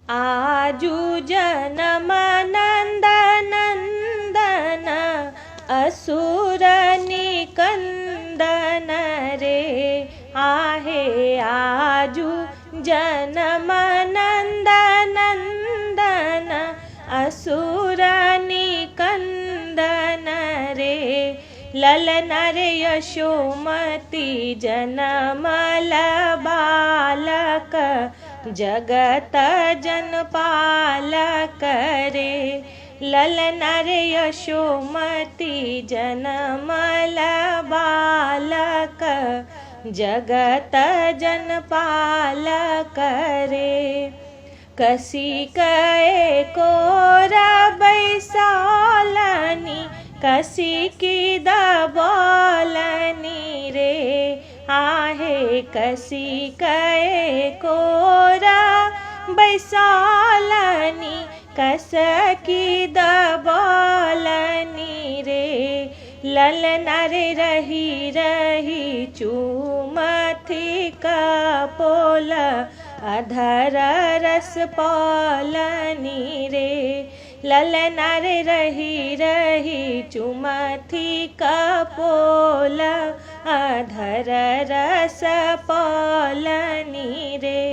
आजु जनम नंदन असुर निकंदन रे आहे। आजु जनम नंदन असुर निकंदन रे ललन रे यशोमती जनमल बालक जगत जनपालक रे ललन रे यशोमती जनमल बालक जगत जनपालक रे कसी कए कोरा बैसालनी कसी की दबोलनी रे आहे। कसी कए कोरा बैसालनी कस की दबोलनी रे ललन रे रही रही चूमथी कपोल अधर रस पौलनी रे ललन रे रही रही चुमथी कपोल अधर रस पौलनी रे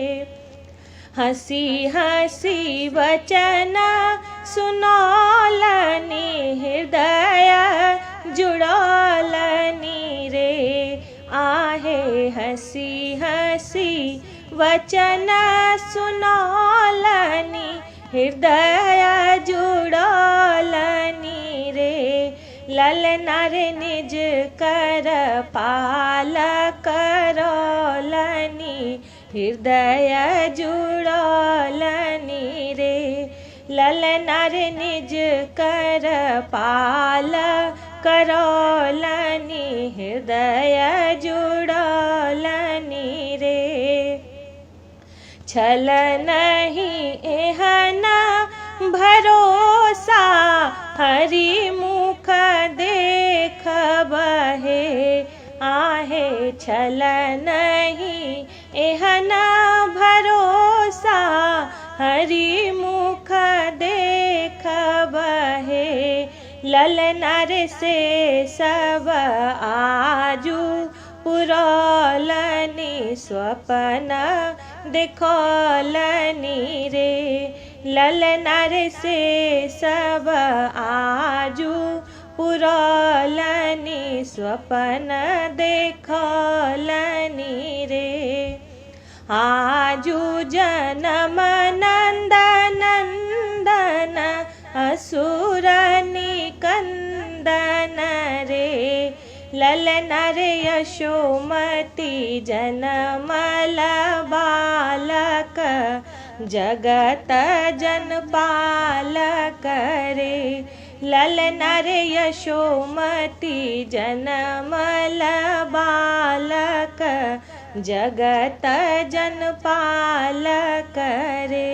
हसी हसी वचन सुनौलनी हृदय जुड़ौलनी रे आहे। हसी हसी वचन सुनौलनी हृदय जुड़ौलनी रे ललन रे निज कर पाल करौलनी हृदय जुड़ौलनी रे ललन रे निज कर पाल करौलनी हृदय जुड़ौलनी रे छल नहीं एहना भरोसा हरि मुख देख बहे आहे। छल नहीं एहना भरोसा हरि मुख देख बहे ललन रे से सब आजू पुरौलनी स्वप्न देखौलनी रे ललन रे से सब आजू पुरौलनी स्वप्न देखौलनी रे आजू जनम नंदन असुर निकंदन रे ललन रे यशोमती जनमल बालक जगत जनपालक रे ललन रे यशोमती जनमल बालक जगत जनपालक रे।